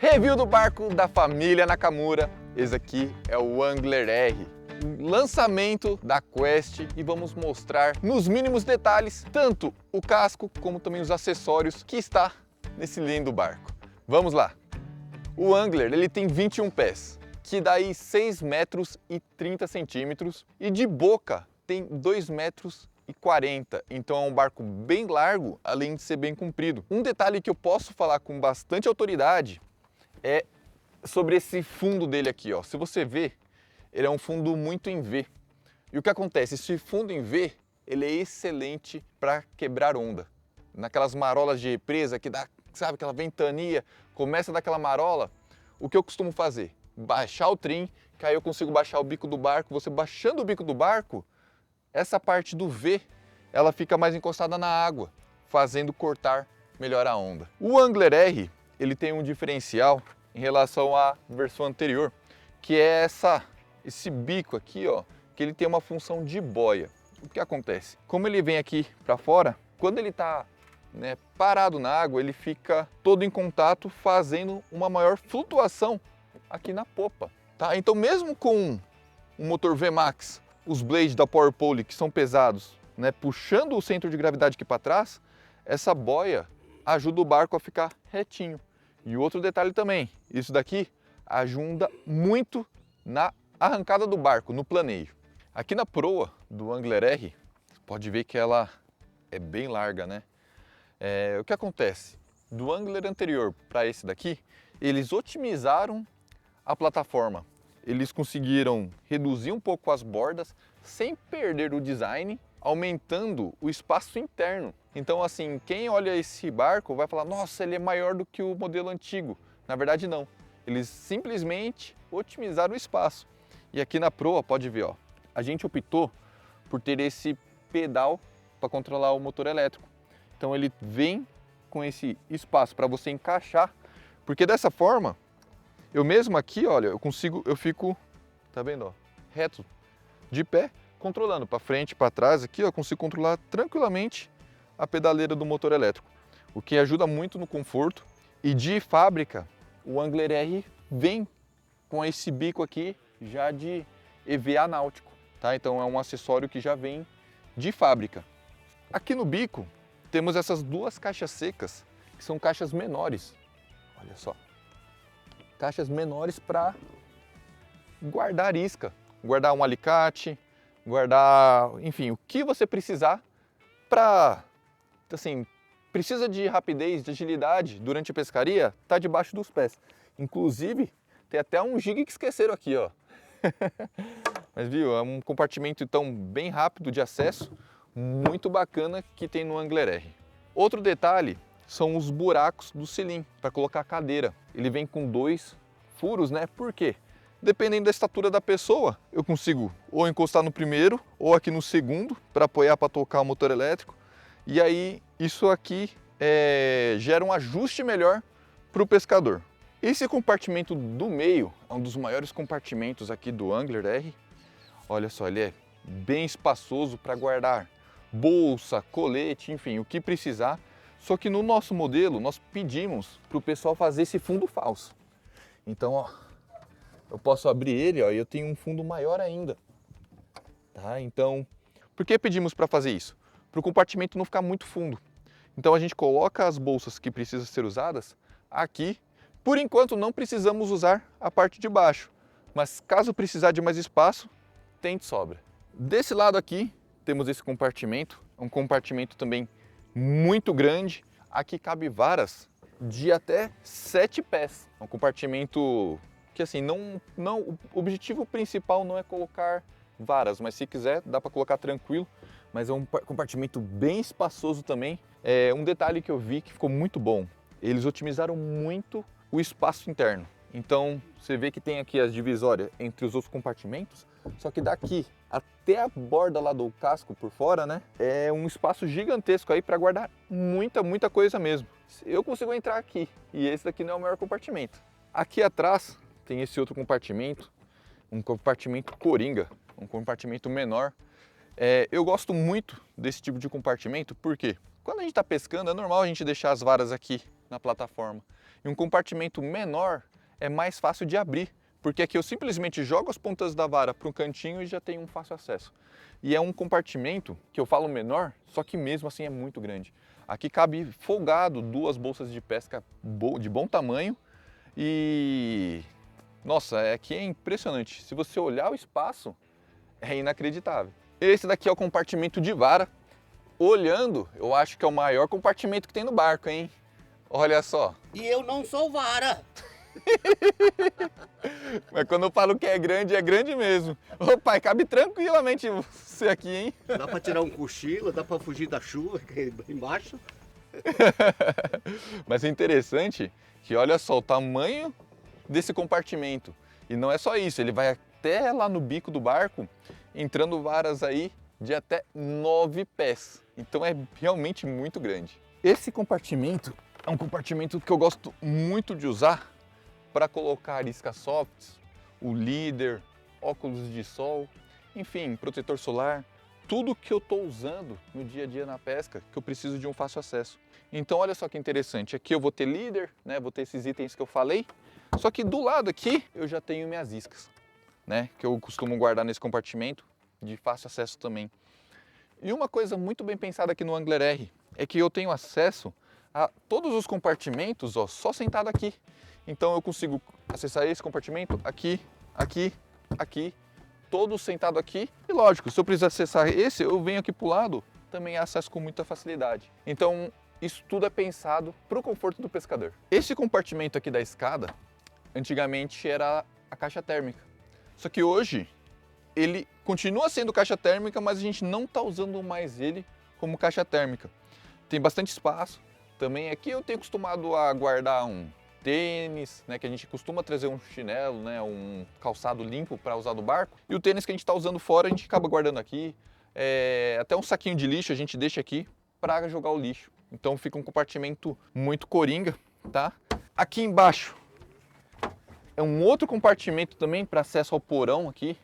Review do barco da família Nakamura. Esse aqui é o Angler R, lançamento da Quest, e vamos mostrar nos mínimos detalhes tanto o casco como também os acessórios que está nesse lindo barco. Vamos lá! O Angler ele tem 21 pés, que dá aí 6 metros e 30 centímetros, e de boca tem 2 metros e 40, então é um barco bem largo, além de ser bem comprido. Um detalhe que eu posso falar com bastante autoridade é sobre esse fundo dele aqui, ó. Se você ver, ele é um fundo muito em V. E o que acontece? Esse fundo em V, ele é excelente para quebrar onda. Naquelas marolas de represa que dá, sabe, aquela ventania, começa daquela marola, o que eu costumo fazer? Baixar o trim, que aí eu consigo baixar o bico do barco. Você baixando o bico do barco, essa parte do V, ela fica mais encostada na água, fazendo cortar melhor a onda. O Angler R, ele tem um diferencial em relação à versão anterior, que é esse bico aqui, ó, que ele tem uma função de boia. O que acontece? Como ele vem aqui para fora, quando ele está parado na água, ele fica todo em contato, fazendo uma maior flutuação aqui na popa. Tá? Então mesmo com um motor VMAX, os blades da Power Pole que são pesados, puxando o centro de gravidade aqui para trás, essa boia ajuda o barco a ficar retinho. E outro detalhe também, isso daqui ajuda muito na arrancada do barco, no planeio. Aqui na proa do Angler R, pode ver que ela é bem larga, né? O que acontece? Do Angler anterior para esse daqui, eles otimizaram a plataforma. Eles conseguiram reduzir um pouco as bordas sem perder o design, aumentando o espaço interno. Então assim, quem olha esse barco vai falar, nossa, ele é maior do que o modelo antigo. Na verdade não, eles simplesmente otimizaram o espaço. E aqui na proa, pode ver, ó, a gente optou por ter esse pedal para controlar o motor elétrico. Então ele vem com esse espaço para você encaixar, porque dessa forma, eu mesmo aqui, olha, eu fico, tá vendo, ó, reto, de pé, controlando para frente, para trás, aqui, ó, eu consigo controlar tranquilamente a pedaleira do motor elétrico, o que ajuda muito no conforto. E de fábrica, o Angler R vem com esse bico aqui já de EVA náutico, tá? Então é um acessório que já vem de fábrica. Aqui no bico temos essas duas caixas secas, que são caixas menores, olha só, caixas menores para guardar isca, guardar um alicate, guardar, enfim, o que você precisar para, assim, precisa de rapidez, de agilidade durante a pescaria, tá debaixo dos pés. Inclusive, tem até um jig que esqueceram aqui, ó. Mas viu, é um compartimento então bem rápido de acesso, muito bacana que tem no Angler R. Outro detalhe são os buracos do cilim para colocar a cadeira. Ele vem com 2 furos, né? Por quê? Dependendo da estatura da pessoa, eu consigo ou encostar no primeiro ou aqui no segundo para apoiar para tocar o motor elétrico. E aí isso aqui gera um ajuste melhor para o pescador. Esse compartimento do meio é um dos maiores compartimentos aqui do Angler R. Olha só, ele é bem espaçoso para guardar bolsa, colete, enfim, o que precisar. Só que no nosso modelo nós pedimos para o pessoal fazer esse fundo falso. Então, ó, eu posso abrir ele, ó, e eu tenho um fundo maior ainda. Tá? Então, por que pedimos para fazer isso? Para o compartimento não ficar muito fundo. Então a gente coloca as bolsas que precisam ser usadas aqui. Por enquanto não precisamos usar a parte de baixo, mas caso precisar de mais espaço, tem de sobra. Desse lado aqui temos esse compartimento, é um compartimento também muito grande. Aqui cabe varas de até 7 pés. É um compartimento que assim, o objetivo principal não é colocar varas, mas se quiser dá para colocar tranquilo. Mas é um compartimento bem espaçoso também. Um detalhe que eu vi que ficou muito bom, eles otimizaram muito o espaço interno. Então você vê que tem aqui as divisórias entre os outros compartimentos, só que daqui até a borda lá do casco por fora, né, é um espaço gigantesco aí para guardar muita coisa mesmo. Eu consigo entrar aqui e esse daqui não é o maior compartimento. Aqui atrás tem esse outro compartimento, um compartimento coringa, um compartimento menor. Eu gosto muito desse tipo de compartimento porque quando a gente está pescando é normal a gente deixar as varas aqui na plataforma. E um compartimento menor é mais fácil de abrir, porque aqui eu simplesmente jogo as pontas da vara para um cantinho e já tenho um fácil acesso. E é um compartimento que eu falo menor, só que mesmo assim é muito grande. Aqui cabe folgado 2 bolsas de pesca de bom tamanho e... Nossa, aqui é impressionante. Se você olhar o espaço, é inacreditável. Esse daqui é o compartimento de vara. Olhando, eu acho que é o maior compartimento que tem no barco, hein? Olha só. E eu não sou vara. Mas quando eu falo que é grande mesmo. Ô pai, cabe tranquilamente você aqui, hein? Dá pra tirar um cochilo, dá pra fugir da chuva que é embaixo. Mas é interessante que olha só o tamanho desse compartimento. E não é só isso, ele vai até lá no bico do barco, entrando varas aí de até 9 pés. Então é realmente muito grande. Esse compartimento é um compartimento que eu gosto muito de usar para colocar iscas softs, o líder, óculos de sol, enfim, protetor solar, tudo que eu estou usando no dia a dia na pesca que eu preciso de um fácil acesso. Então olha só que interessante, aqui eu vou ter líder, né, vou ter esses itens que eu falei, só que do lado aqui eu já tenho minhas iscas, né, que eu costumo guardar nesse compartimento de fácil acesso também. E uma coisa muito bem pensada aqui no Angler R é que eu tenho acesso a todos os compartimentos, ó, só sentado aqui. Então eu consigo acessar esse compartimento aqui, aqui, aqui, todos sentado aqui. E lógico, se eu precisar acessar esse, eu venho aqui para o lado, também acesso com muita facilidade. Então isso tudo é pensado para o conforto do pescador. Esse compartimento aqui da escada, antigamente era a caixa térmica. Só que hoje ele continua sendo caixa térmica, mas a gente não está usando mais ele como caixa térmica. Tem bastante espaço. Também aqui eu tenho acostumado a guardar um tênis, né, que a gente costuma trazer um chinelo, né, um calçado limpo para usar no barco. E o tênis que a gente está usando fora, a gente acaba guardando aqui. Até um saquinho de lixo a gente deixa aqui para jogar o lixo. Então fica um compartimento muito coringa, tá? Aqui embaixo é um outro compartimento também para acesso ao porão aqui.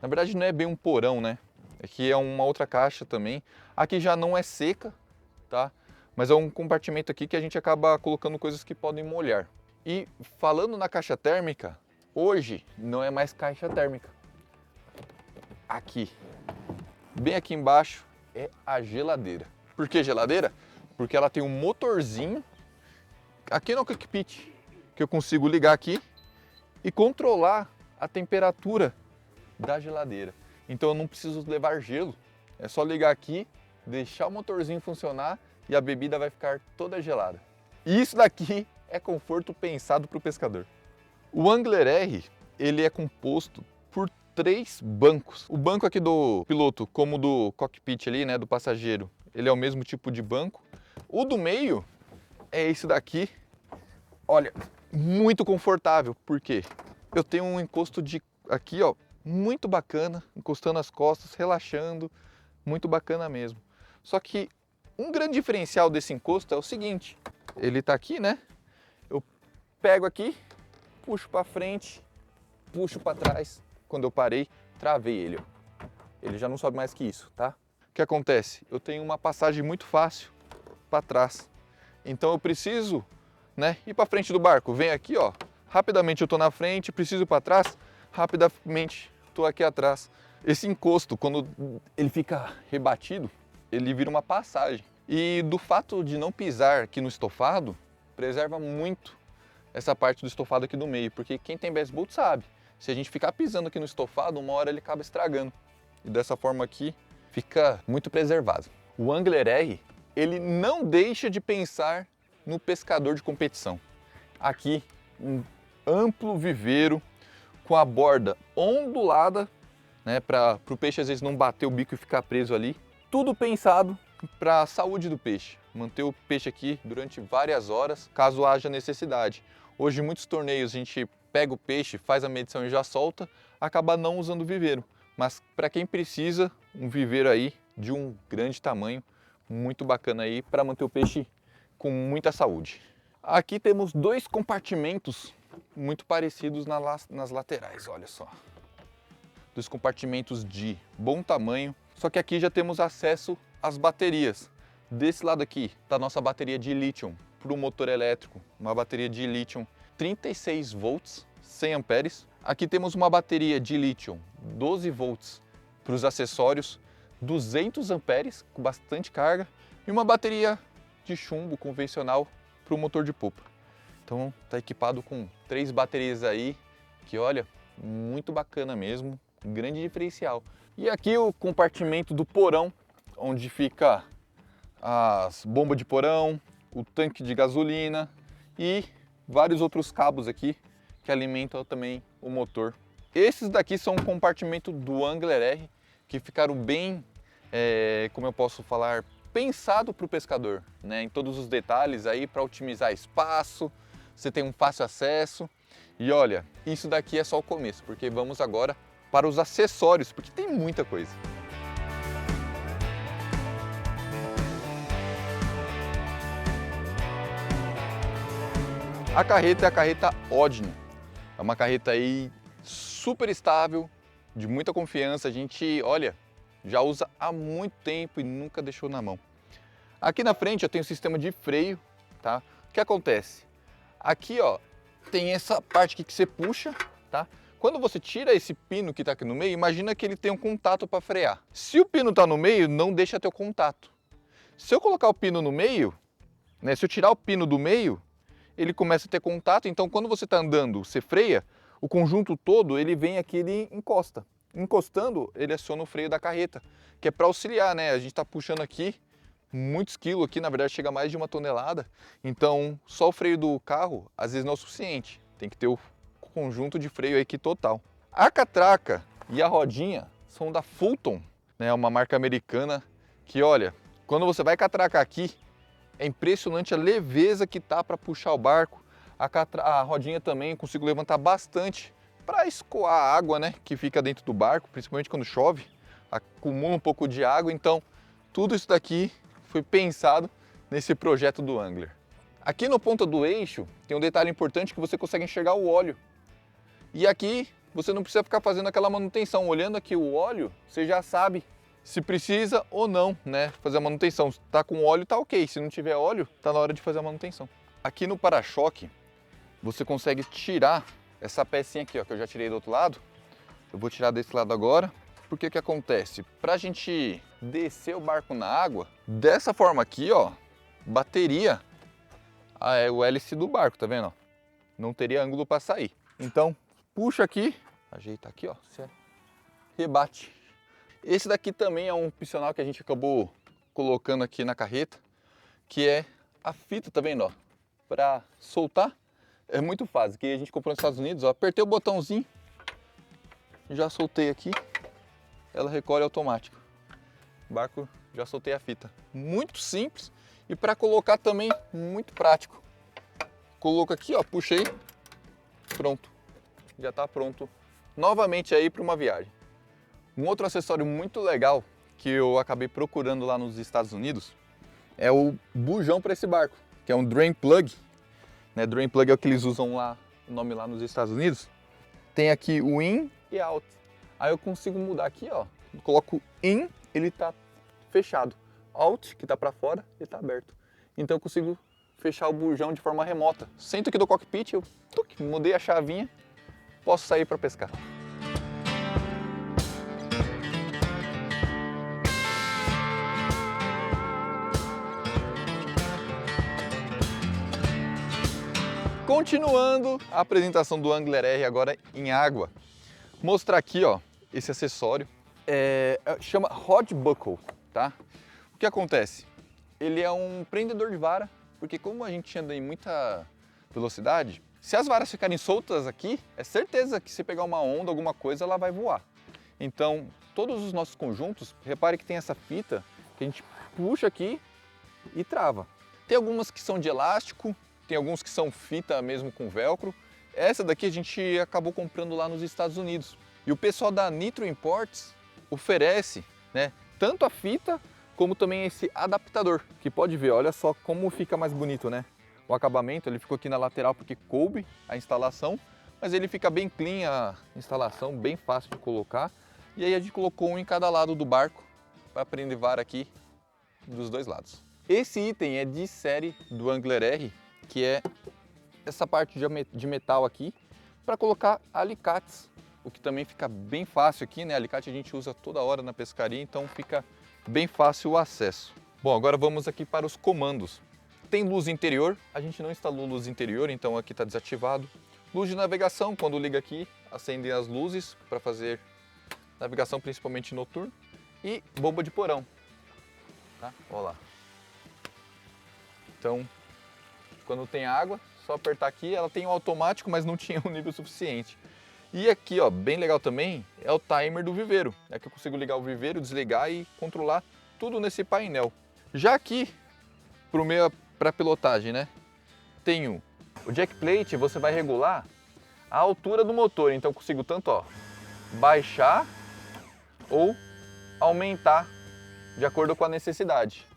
Na verdade não é bem um porão, né? Aqui é uma outra caixa também. Aqui já não é seca, tá? Mas é um compartimento aqui que a gente acaba colocando coisas que podem molhar. E falando na caixa térmica, hoje não é mais caixa térmica. Aqui, bem aqui embaixo, é a geladeira. Por que geladeira? Porque ela tem um motorzinho aqui no cockpit que eu consigo ligar aqui e controlar a temperatura da geladeira. Então eu não preciso levar gelo, é só ligar aqui, deixar o motorzinho funcionar e a bebida vai ficar toda gelada. E isso daqui é conforto pensado para o pescador. O Angler R, ele é composto por 3 bancos. O banco aqui do piloto, como do cockpit ali, né, do passageiro, ele é o mesmo tipo de banco. O do meio é esse daqui. Olha, muito confortável, porque eu tenho um encosto de aqui, ó, muito bacana, encostando as costas, relaxando, muito bacana mesmo. Só que um grande diferencial desse encosto é o seguinte, ele tá aqui, né? Eu pego aqui, puxo para frente, puxo para trás. Quando eu parei, travei ele, ó. Ele já não sobe mais que isso, tá? O que acontece? Eu tenho uma passagem muito fácil para trás. Então eu preciso, né, ir para frente do barco. Vem aqui, ó, rapidamente eu tô na frente, preciso ir para trás, rapidamente estou aqui atrás. Esse encosto, quando ele fica rebatido, ele vira uma passagem. E do fato de não pisar aqui no estofado, preserva muito essa parte do estofado aqui do meio, porque quem tem bass boat sabe, se a gente ficar pisando aqui no estofado, uma hora ele acaba estragando. E dessa forma aqui, fica muito preservado. O Angler R, ele não deixa de pensar no pescador de competição. Aqui, um amplo viveiro, com a borda ondulada, né, para o peixe às vezes não bater o bico e ficar preso ali. Tudo pensado para a saúde do peixe, manter o peixe aqui durante várias horas, caso haja necessidade. Hoje, em muitos torneios, a gente pega o peixe, faz a medição e já solta, acaba não usando o viveiro. Mas para quem precisa, um viveiro aí de um grande tamanho, muito bacana aí para manter o peixe com muita saúde. Aqui temos 2 compartimentos muito parecidos nas laterais, olha só. 2 compartimentos de bom tamanho, só que aqui já temos acesso às baterias. Desse lado aqui está a nossa bateria de lítio, para o motor elétrico, uma bateria de lítio 36 volts, 100 amperes. Aqui temos uma bateria de lítio 12 volts para os acessórios, 200 amperes com bastante carga e uma bateria de chumbo convencional para o motor de polpa. Então está equipado com 3 baterias aí, que olha, muito bacana mesmo, um grande diferencial. E aqui o compartimento do porão, onde fica as bombas de porão, o tanque de gasolina e vários outros cabos aqui que alimentam também o motor. Esses daqui são um compartimento do Angler R que ficaram bem, como eu posso falar, pensado para o pescador, né? Em todos os detalhes aí para otimizar espaço, você tem um fácil acesso. E olha, isso daqui é só o começo, porque vamos agora para os acessórios, porque tem muita coisa. A carreta é a carreta Odin. É uma carreta aí super estável, de muita confiança. A gente, olha, já usa há muito tempo e nunca deixou na mão. Aqui na frente eu tenho um sistema de freio, tá? O que acontece? Aqui, ó, tem essa parte aqui que você puxa, tá? Quando você tira esse pino que está aqui no meio, imagina que ele tem um contato para frear. Se o pino está no meio, não deixa ter o contato. Se eu colocar o pino no meio, né, se eu tirar o pino do meio, ele começa a ter contato, então quando você está andando, você freia, o conjunto todo, ele vem aqui, ele encosta. Encostando, ele aciona o freio da carreta, que é para auxiliar, né? A gente está puxando aqui muitos quilos aqui, na verdade chega a mais de 1 tonelada, então só o freio do carro às vezes não é o suficiente, tem que ter o conjunto de freio aqui total. A catraca e a rodinha são da Fulton, né? Uma marca americana que, olha, quando você vai catracar aqui, é impressionante a leveza que tá para puxar o barco. A rodinha também consigo levantar bastante para escoar a água, né, que fica dentro do barco, principalmente quando chove, acumula um pouco de água, então tudo isso daqui foi pensado nesse projeto do Angler. Aqui no ponta do eixo tem um detalhe importante que você consegue enxergar o óleo. E aqui você não precisa ficar fazendo aquela manutenção. Olhando aqui o óleo, você já sabe se precisa ou não, né, fazer a manutenção. Se tá com óleo, tá ok. Se não tiver óleo, tá na hora de fazer a manutenção. Aqui no para-choque, você consegue tirar essa pecinha aqui, ó, que eu já tirei do outro lado. Eu vou tirar desse lado agora. Porque o que acontece? Pra gente descer o barco na água, dessa forma aqui, ó, bateria o hélice do barco, tá vendo? Não teria ângulo para sair. Então, puxa aqui, ajeita aqui, ó, você rebate. Esse daqui também é um opcional que a gente acabou colocando aqui na carreta, que é a fita, tá vendo, ó? Para soltar é muito fácil, que a gente comprou nos Estados Unidos, ó, apertei o botãozinho, já soltei aqui, ela recolhe automático. O barco, já soltei a fita. Muito simples e para colocar também muito prático. Coloco aqui, ó, puxei, pronto. Já está pronto novamente aí para uma viagem. Um outro acessório muito legal que eu acabei procurando lá nos Estados Unidos é o bujão para esse barco, que é um drain plug. Né? Drain plug é o que eles usam lá, o nome lá nos Estados Unidos. Tem aqui o in e out. Aí eu consigo mudar aqui, ó. Coloco in, ele tá fechado. Out, que tá para fora, ele tá aberto. Então eu consigo fechar o bujão de forma remota. Sento aqui do cockpit, eu mudei a chavinha, posso sair para pescar. Continuando a apresentação do Angler R agora em água. Mostrar aqui, ó, esse acessório. Chama Rod Buckle, tá? O que acontece? Ele é um prendedor de vara, porque como a gente anda em muita velocidade, se as varas ficarem soltas aqui, é certeza que se pegar uma onda, alguma coisa, ela vai voar. Então, todos os nossos conjuntos, repare que tem essa fita que a gente puxa aqui e trava. Tem algumas que são de elástico, tem alguns que são fita mesmo com velcro. Essa daqui a gente acabou comprando lá nos Estados Unidos. E o pessoal da Nitro Imports oferece, né, tanto a fita como também esse adaptador, que pode ver, olha só como fica mais bonito, né? O acabamento, ele ficou aqui na lateral porque coube a instalação, mas ele fica bem clean a instalação, bem fácil de colocar. E aí a gente colocou um em cada lado do barco para prender vara aqui dos dois lados. Esse item é de série do Angler R, que é essa parte de metal aqui, para colocar alicates, o que também fica bem fácil aqui, né? Alicate a gente usa toda hora na pescaria, então fica bem fácil o acesso. Bom, agora vamos aqui para os comandos. Tem luz interior, a gente não instalou luz interior, então aqui está desativado. Luz de navegação, quando liga aqui, acendem as luzes para fazer navegação principalmente noturna. E bomba de porão, tá? Olha lá. Então, quando tem água, só apertar aqui, ela tem um automático, mas não tinha um nível suficiente. E aqui, ó, bem legal também, é o timer do viveiro. É que eu consigo ligar o viveiro, desligar e controlar tudo nesse painel. Já aqui, para pilotagem, né? Tenho o jack plate, você vai regular a altura do motor. Então eu consigo tanto, ó, baixar ou aumentar de acordo com a necessidade.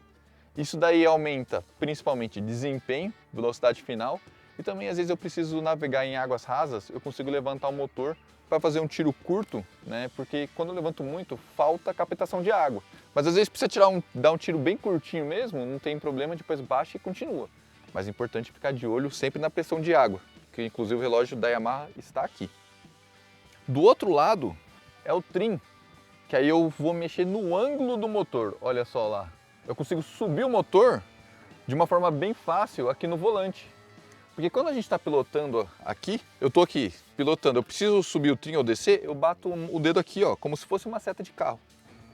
Isso daí aumenta principalmente desempenho, velocidade final, e também às vezes eu preciso navegar em águas rasas, eu consigo levantar o motor para fazer um tiro curto, né? Porque quando eu levanto muito, falta captação de água. Mas às vezes precisa dar um tiro bem curtinho mesmo, não tem problema, depois baixa e continua. Mas é importante ficar de olho sempre na pressão de água, que inclusive o relógio da Yamaha está aqui. Do outro lado é o trim, que aí eu vou mexer no ângulo do motor, olha só lá. Eu consigo subir o motor de uma forma bem fácil aqui no volante. Porque quando a gente está pilotando aqui, eu estou aqui pilotando, eu preciso subir o trim ou descer, eu bato o dedo aqui, ó, como se fosse uma seta de carro.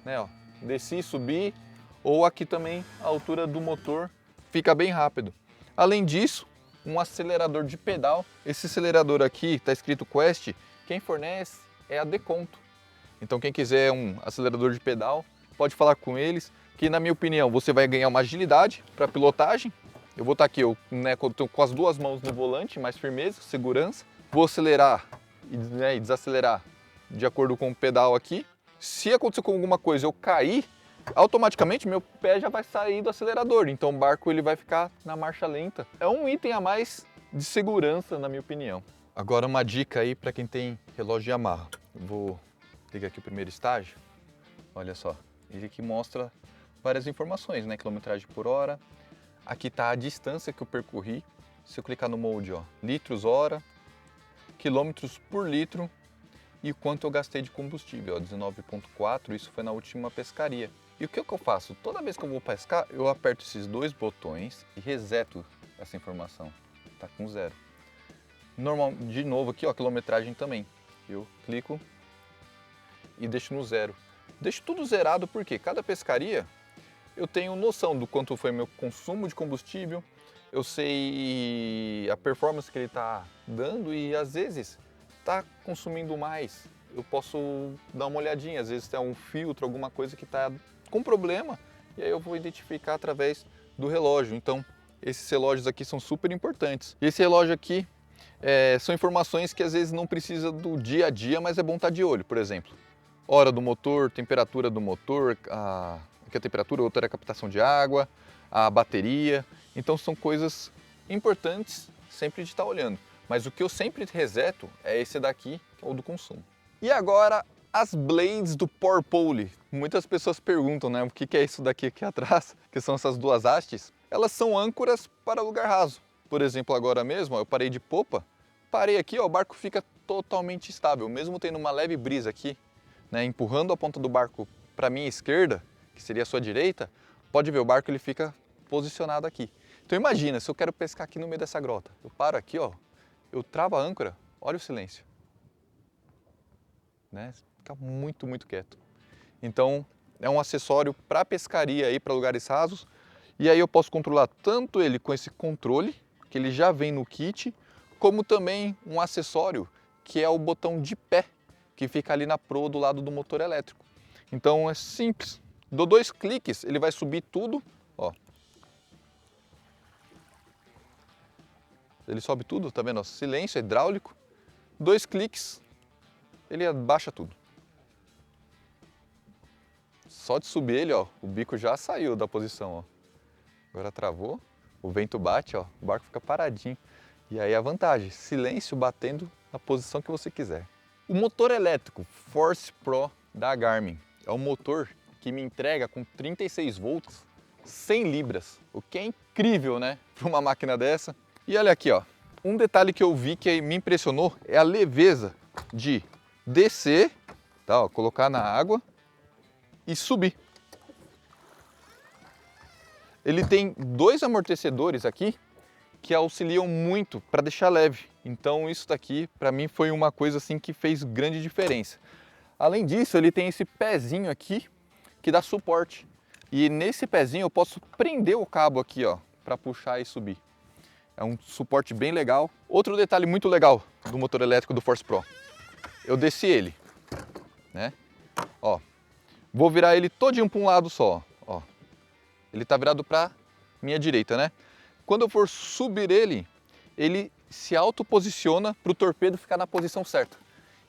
Né, ó, desci, subi, ou aqui também a altura do motor fica bem rápido. Além disso, um acelerador de pedal. Esse acelerador aqui, está escrito Quest, quem fornece é a Deconto. Então quem quiser um acelerador de pedal, pode falar com eles, que na minha opinião você vai ganhar uma agilidade para pilotagem. Eu vou estar aqui, né, com as duas mãos no volante, mais firmeza, segurança. Vou acelerar e desacelerar de acordo com o pedal aqui. Se acontecer com alguma coisa eu cair, automaticamente meu pé já vai sair do acelerador. Então o barco ele vai ficar na marcha lenta. É um item a mais de segurança, na minha opinião. Agora uma dica aí para quem tem relógio Yamaha. Eu vou ligar aqui o primeiro estágio. Olha só, ele aqui mostra várias informações, né? Quilometragem por hora. Aqui está a distância que eu percorri. Se eu clicar no mode, ó, litros hora, quilômetros por litro e o quanto eu gastei de combustível, 19,4, isso foi na última pescaria. E o que eu faço? Toda vez que eu vou pescar, eu aperto esses dois botões e reseto essa informação. Tá com 0. Normal, de novo aqui, ó, quilometragem também. Eu clico e deixo no 0. Deixo tudo zerado porque cada pescaria eu tenho noção do quanto foi meu consumo de combustível, eu sei a performance que ele está dando e às vezes está consumindo mais. Eu posso dar uma olhadinha, às vezes tem um filtro, alguma coisa que está com problema e aí eu vou identificar através do relógio. Então esses relógios aqui são super importantes. E esse relógio aqui são informações que às vezes não precisa do dia a dia, mas é bom estar de olho. Por exemplo, hora do motor, temperatura do motor, aqui a temperatura, outra é a captação de água, a bateria. Então são coisas importantes sempre de estar olhando. Mas o que eu sempre reseto é esse daqui, que é o do consumo. E agora as blades do Power Pole. Muitas pessoas perguntam, né, o que é isso daqui aqui atrás, que são essas duas hastes. Elas são âncoras para lugar raso. Por exemplo, agora mesmo, ó, eu parei de popa, parei aqui, ó, o barco fica totalmente estável, mesmo tendo uma leve brisa aqui, né, empurrando a ponta do barco para a minha esquerda, que seria a sua direita, pode ver, o barco ele fica posicionado aqui. Então imagina, se eu quero pescar aqui no meio dessa grota, eu paro aqui, ó, eu travo a âncora, olha o silêncio. Né? Fica muito, muito quieto. Então é um acessório para pescaria aí, para lugares rasos, e aí eu posso controlar tanto ele com esse controle, que ele já vem no kit, como também um acessório que é o botão de pé, que fica ali na proa do lado do motor elétrico. Então é simples. Dou 2 cliques, ele vai subir tudo, ó. Ele sobe tudo, tá vendo? Silêncio, hidráulico. 2 cliques, ele abaixa tudo. Só de subir ele, ó, o bico já saiu da posição, ó. Agora travou, o vento bate, ó, o barco fica paradinho. E aí a vantagem, silêncio batendo na posição que você quiser. O motor elétrico Force Pro da Garmin é um motor que me entrega com 36 volts 100 libras, o que é incrível, né, para uma máquina dessa. E olha aqui, ó, um detalhe que eu vi que me impressionou é a leveza de descer, tá, ó, colocar na água e subir. Ele tem 2 amortecedores aqui que auxiliam muito para deixar leve. Então isso daqui para mim foi uma coisa assim que fez grande diferença. Além disso, ele tem esse pezinho aqui que dá suporte. E nesse pezinho eu posso prender o cabo aqui, ó, para puxar e subir. É um suporte bem legal. Outro detalhe muito legal do motor elétrico do Force Pro. Eu desci ele, né? Ó, vou virar ele todinho para um lado só, ó. Ele tá virado para minha direita, né? Quando eu for subir ele, ele se autoposiciona para o torpedo ficar na posição certa.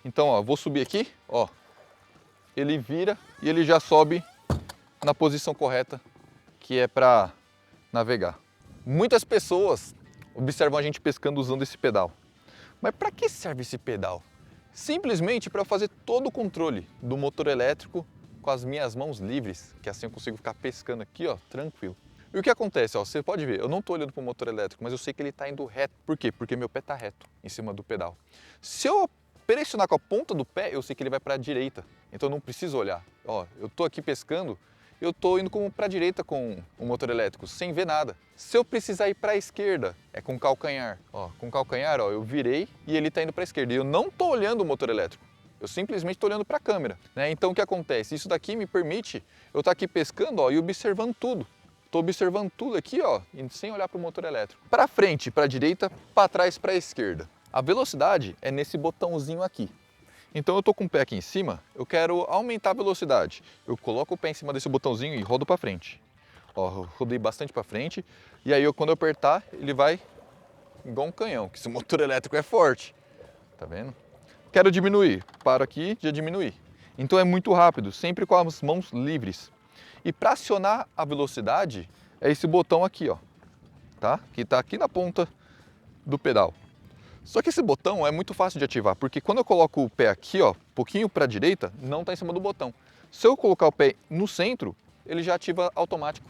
Então, ó, vou subir aqui, ó. Ele vira e ele já sobe na posição correta, que é para navegar. Muitas pessoas observam a gente pescando usando esse pedal. Mas para que serve esse pedal? Simplesmente para eu fazer todo o controle do motor elétrico com as minhas mãos livres, que assim eu consigo ficar pescando aqui, ó, tranquilo. E o que acontece, ó, você pode ver, eu não estou olhando para o motor elétrico, mas eu sei que ele está indo reto. Por quê? Porque meu pé está reto em cima do pedal. Se eu pressionar com a ponta do pé, eu sei que ele vai para a direita. Então eu não preciso olhar. Ó, eu estou aqui pescando, eu estou indo para a direita com o motor elétrico, sem ver nada. Se eu precisar ir para a esquerda, é com o calcanhar. Ó, com o calcanhar, ó, eu virei e ele está indo para a esquerda. E eu não estou olhando o motor elétrico. Eu simplesmente estou olhando para a câmera, né? Então o que acontece? Isso daqui me permite eu estar aqui pescando, ó, e observando tudo. Estou observando tudo aqui, ó, sem olhar para o motor elétrico. Para frente, para a direita, para trás, para a esquerda. A velocidade é nesse botãozinho aqui. Então eu estou com o pé aqui em cima, eu quero aumentar a velocidade. Eu coloco o pé em cima desse botãozinho e rodo para frente. Ó, eu rodei bastante para frente e aí quando eu apertar, ele vai igual um canhão, que esse motor elétrico é forte. Tá vendo? Quero diminuir, paro aqui, já diminui. Então é muito rápido, sempre com as mãos livres. E para acionar a velocidade, é esse botão aqui, ó, tá? Que está aqui na ponta do pedal. Só que esse botão é muito fácil de ativar, porque quando eu coloco o pé aqui, ó, um pouquinho para a direita, não está em cima do botão. Se eu colocar o pé no centro, ele já ativa automático.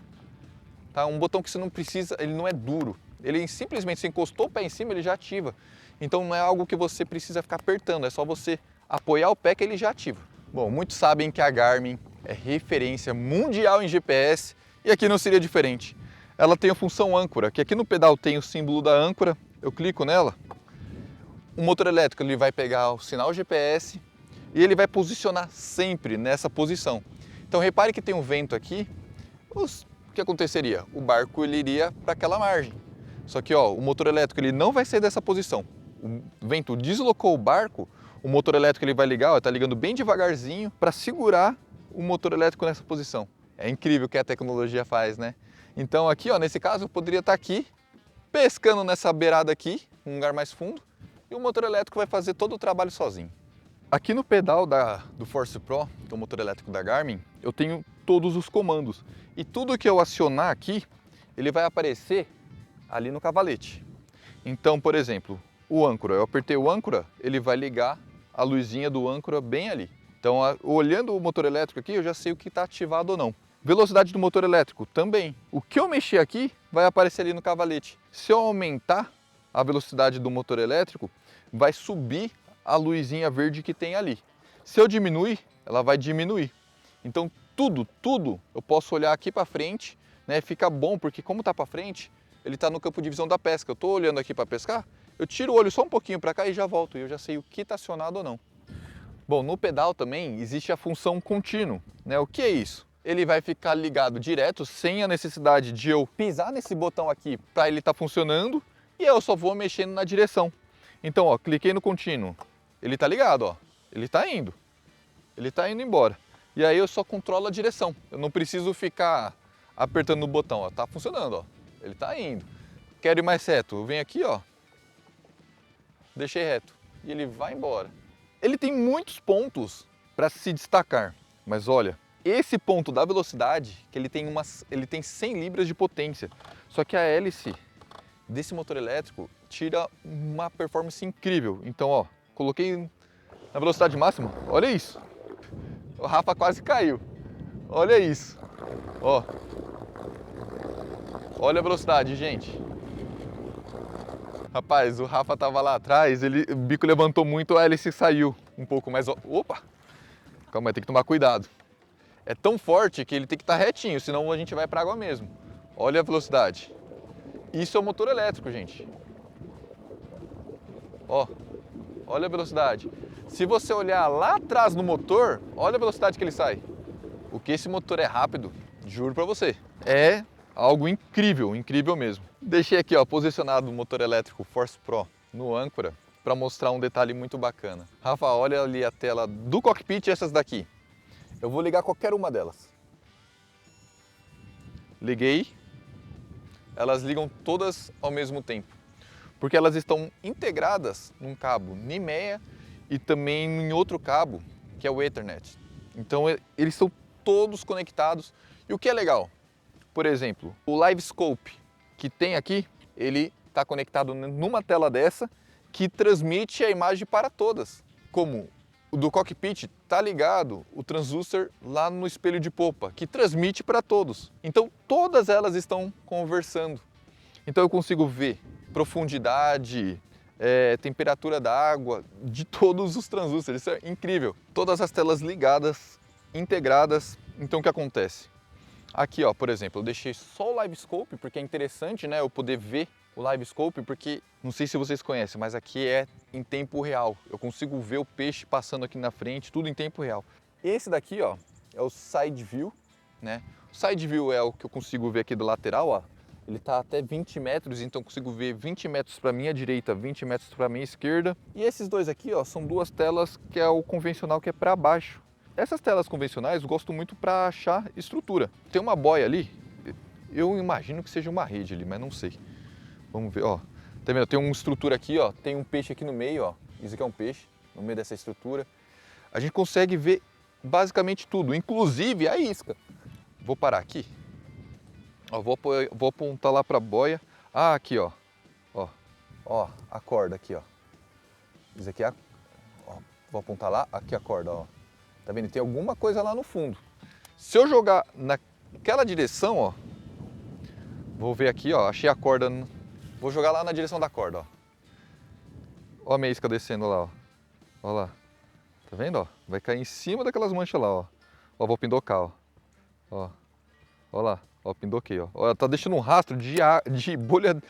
Tá? Um botão que você não precisa, ele não é duro. Ele simplesmente, se encostou o pé em cima, ele já ativa. Então não é algo que você precisa ficar apertando, é só você apoiar o pé que ele já ativa. Bom, muitos sabem que a Garmin é referência mundial em GPS e aqui não seria diferente. Ela tem a função âncora, que aqui no pedal tem o símbolo da âncora, eu clico nela, o motor elétrico ele vai pegar o sinal GPS e ele vai posicionar sempre nessa posição. Então repare que tem um vento aqui, o que aconteceria? O barco ele iria para aquela margem. Só que ó, o motor elétrico ele não vai sair dessa posição. O vento deslocou o barco, o motor elétrico ele vai ligar, está ligando bem devagarzinho para segurar o motor elétrico nessa posição. É incrível o que a tecnologia faz, né? Então aqui, ó, nesse caso, eu poderia estar aqui, pescando nessa beirada aqui, um lugar mais fundo, e o motor elétrico vai fazer todo o trabalho sozinho. Aqui no pedal do Force Pro, que é o motor elétrico da Garmin, eu tenho todos os comandos. E tudo que eu acionar aqui, ele vai aparecer ali no cavalete. Então, por exemplo, o âncora, eu apertei o âncora, ele vai ligar a luzinha do âncora bem ali. Então, olhando o motor elétrico aqui, eu já sei o que está ativado ou não. Velocidade do motor elétrico também. O que eu mexer aqui vai aparecer ali no cavalete. Se eu aumentar a velocidade do motor elétrico, vai subir a luzinha verde que tem ali. Se eu diminuir, ela vai diminuir. Então, tudo eu posso olhar aqui para frente, né? Fica bom, porque como está para frente, ele está no campo de visão da pesca. Eu estou olhando aqui para pescar, eu tiro o olho só um pouquinho para cá e já volto. E eu já sei o que está acionado ou não. Bom, no pedal também existe a função contínuo, né? O que é isso? Ele vai ficar ligado direto, sem a necessidade de eu pisar nesse botão aqui para ele estar funcionando, e eu só vou mexendo na direção. Então, ó, cliquei no contínuo, ele está ligado, ó, ele está indo embora. E aí eu só controlo a direção, eu não preciso ficar apertando o botão, ó, tá funcionando, ó, ele está indo. Quero ir mais reto, eu venho aqui, ó, deixei reto e ele vai embora. Ele tem muitos pontos para se destacar, mas olha, esse ponto da velocidade, que ele tem 100 libras de potência, só que a hélice desse motor elétrico tira uma performance incrível. Então, ó, coloquei na velocidade máxima, olha isso. O Rafa quase caiu. Olha isso. Ó. Olha a velocidade, gente. Rapaz, o Rafa tava lá atrás, o bico levantou muito, a hélice saiu um pouco mais... Opa! Calma aí, tem que tomar cuidado. É tão forte que ele tem que estar retinho, senão a gente vai para água mesmo. Olha a velocidade. Isso é o motor elétrico, gente. Ó, olha a velocidade. Se você olhar lá atrás no motor, olha a velocidade que ele sai. O que esse motor é rápido, juro para você. É algo incrível, incrível mesmo. Deixei aqui, ó, posicionado o motor elétrico Force Pro no âncora para mostrar um detalhe muito bacana. Rafa, olha ali a tela do cockpit, essas daqui. Eu vou ligar qualquer uma delas. Liguei. Elas ligam todas ao mesmo tempo, porque elas estão integradas num cabo NIMEA e também em outro cabo, que é o Ethernet. Então eles estão todos conectados. E o que é legal? Por exemplo, o LiveScope que tem aqui, ele está conectado numa tela dessa que transmite a imagem para todas. Como o do cockpit está ligado o transducer lá no espelho de popa, que transmite para todos. Então todas elas estão conversando. Então eu consigo ver profundidade, temperatura da água de todos os transducers. Isso é incrível. Todas as telas ligadas, integradas. Então o que acontece? Aqui, ó, por exemplo, eu deixei só o LiveScope porque é interessante, né, eu poder ver o LiveScope, porque não sei se vocês conhecem, mas aqui é em tempo real. Eu consigo ver o peixe passando aqui na frente, tudo em tempo real. Esse daqui, ó, é o Side View, né? O Side View é o que eu consigo ver aqui do lateral, ó. Ele tá até 20 metros, então eu consigo ver 20 metros para minha direita, 20 metros para minha esquerda. E esses dois aqui, ó, são duas telas que é o convencional, que é para baixo. Essas telas convencionais eu gosto muito para achar estrutura. Tem uma boia ali, eu imagino que seja uma rede ali, mas não sei. Vamos ver, ó. Tá vendo? Tem uma estrutura aqui, ó. Tem um peixe aqui no meio, ó. Isso aqui é um peixe no meio dessa estrutura. A gente consegue ver basicamente tudo, inclusive a isca. Vou parar aqui. Ó, vou apontar lá para a boia. Ah, aqui, ó. Ó, a corda aqui, ó. Isso aqui é a... ó, vou apontar lá, aqui a corda, ó. Tá vendo? Tem alguma coisa lá no fundo. Se eu jogar naquela direção, ó. Vou ver aqui, ó. Achei a corda. Vou jogar lá na direção da corda, ó. Ó a minha isca descendo lá, ó. Ó lá. Tá vendo, ó? Vai cair em cima daquelas manchas lá, ó. Ó, vou pindocar, ó. Ó lá. Ó, pindoquei, ó. Ó, tá deixando um rastro de bolha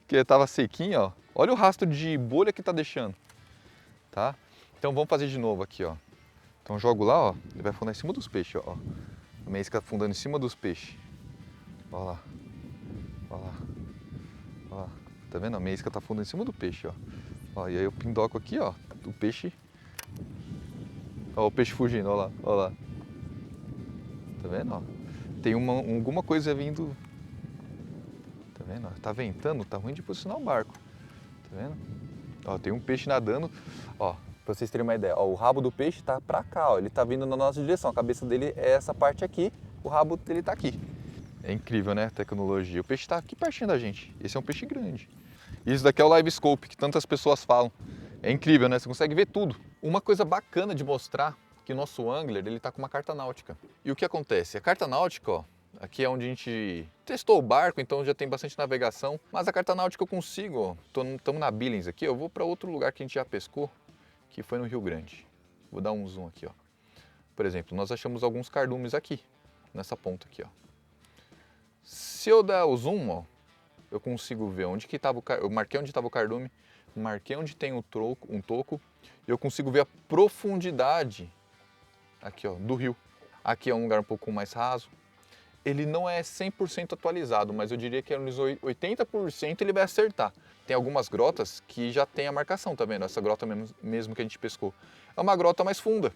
que tava sequinha, ó. Olha o rastro de bolha que tá deixando. Tá? Então vamos fazer de novo aqui, ó. Então jogo lá, ó. Ele vai afundar em cima dos peixes, ó. A minha isca afundando em cima dos peixes. Ó lá. Ó lá. Ó, tá vendo? A minha isca tá afundando em cima do peixe, ó. Ó, e aí eu pindoco aqui, ó, o peixe. Ó, o peixe fugindo, ó lá, ó lá. Tá vendo, ó? Tem alguma coisa vindo. Tá vendo? Tá ventando, tá ruim de posicionar o barco. Tá vendo? Ó, tem um peixe nadando. Ó, pra vocês terem uma ideia, ó, o rabo do peixe tá pra cá, ó. Ele tá vindo na nossa direção. A cabeça dele é essa parte aqui, o rabo dele tá aqui. É incrível, né, a tecnologia. O peixe está aqui pertinho da gente. Esse é um peixe grande. Isso daqui é o LiveScope, que tantas pessoas falam. É incrível, né? Você consegue ver tudo. Uma coisa bacana de mostrar que o nosso angler, ele tá com uma carta náutica. E o que acontece? A carta náutica, ó, aqui é onde a gente testou o barco, então já tem bastante navegação. Mas a carta náutica eu consigo, ó. Estamos na Billings aqui, eu vou para outro lugar que a gente já pescou, que foi no Rio Grande. Vou dar um zoom aqui, ó. Por exemplo, nós achamos alguns cardumes aqui, nessa ponta aqui, ó. Se eu der o zoom, ó, eu consigo ver onde que estava eu marquei onde estava o cardume, marquei onde tem um toco, e eu consigo ver a profundidade aqui, ó, do rio. Aqui é um lugar um pouco mais raso. Ele não é 100% atualizado, mas eu diria que uns 80% ele vai acertar. Tem algumas grotas que já tem a marcação, tá vendo? Essa grota mesmo que a gente pescou. É uma grota mais funda.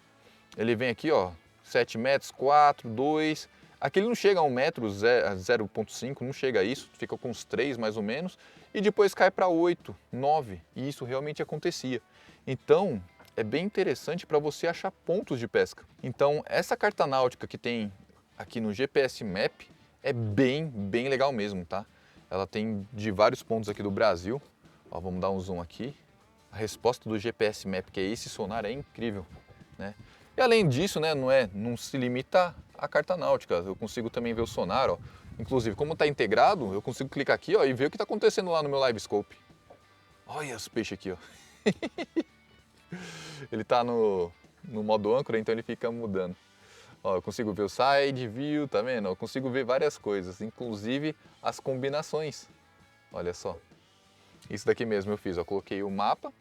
Ele vem aqui, ó, 7 metros, 4, 2... Aqui ele não chega a 1 metro, 0,5, não chega a isso, fica com uns 3 mais ou menos, e depois cai para 8, 9, e isso realmente acontecia. Então, é bem interessante para você achar pontos de pesca. Então, essa carta náutica que tem aqui no GPS Map é bem legal mesmo, tá? Ela tem de vários pontos aqui do Brasil. Ó, vamos dar um zoom aqui. A resposta do GPS Map, que é esse sonar, é incrível, né? E além disso, né, não se limita à carta náutica, eu consigo também ver o sonar, ó. Inclusive, como está integrado, eu consigo clicar aqui, ó, e ver o que está acontecendo lá no meu LiveScope. Olha os peixes aqui, ó. Ele está no modo âncora, então ele fica mudando. Ó, eu consigo ver o side view, tá vendo? Eu consigo ver várias coisas, inclusive as combinações. Olha só. Isso daqui mesmo eu fiz, ó, coloquei o mapa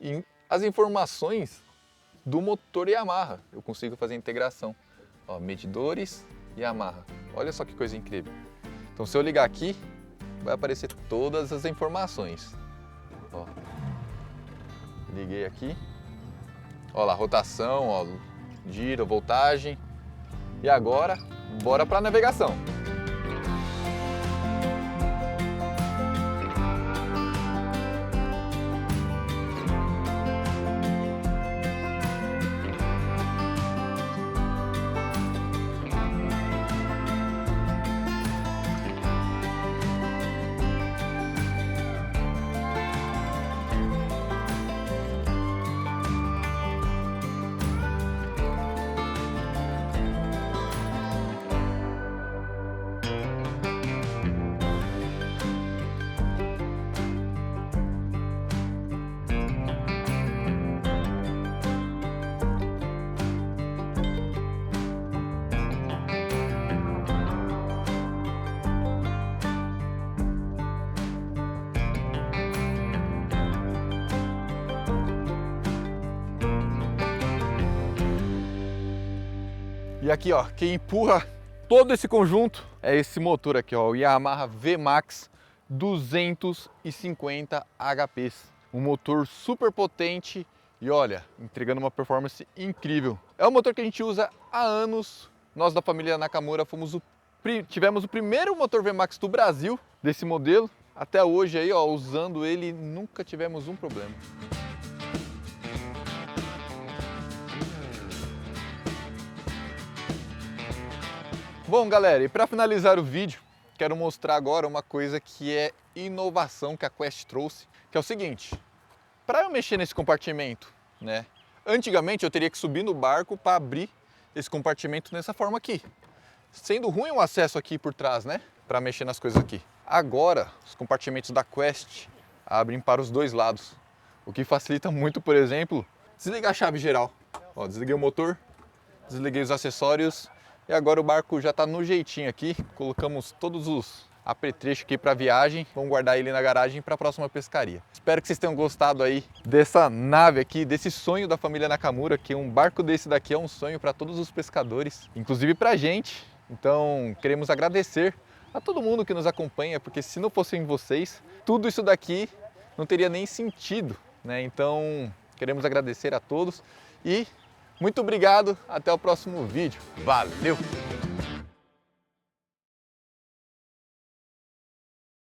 e as informações do motor Yamaha. Eu consigo fazer a integração. Ó, medidores Yamaha. Olha só que coisa incrível. Então se eu ligar aqui, vai aparecer todas as informações. Ó. Liguei aqui. Ó lá, rotação, ó, giro, voltagem. E agora, bora para a navegação. E aqui, ó, quem empurra todo esse conjunto é esse motor aqui, ó, o Yamaha VMAX 250 HPs. Um motor super potente e olha, entregando uma performance incrível. É um motor que a gente usa há anos. Nós da família Nakamura tivemos o primeiro motor VMAX do Brasil desse modelo. Até hoje aí, ó, usando ele, nunca tivemos um problema. Bom, galera, e para finalizar o vídeo, quero mostrar agora uma coisa que é inovação que a Quest trouxe, que é o seguinte: para eu mexer nesse compartimento, né? Antigamente eu teria que subir no barco para abrir esse compartimento dessa forma aqui, sendo ruim o acesso aqui por trás, né? Para mexer nas coisas aqui. Agora, os compartimentos da Quest abrem para os dois lados, o que facilita muito, por exemplo, desligar a chave geral. Ó, desliguei o motor, desliguei os acessórios. E agora o barco já está no jeitinho aqui, colocamos todos os apetrechos aqui para viagem, vamos guardar ele na garagem para a próxima pescaria. Espero que vocês tenham gostado aí dessa nave aqui, desse sonho da família Nakamura, que um barco desse daqui é um sonho para todos os pescadores, inclusive para a gente. Então queremos agradecer a todo mundo que nos acompanha, porque se não fossem vocês, tudo isso daqui não teria nem sentido, né? Então queremos agradecer a todos e muito obrigado, até o próximo vídeo. Valeu!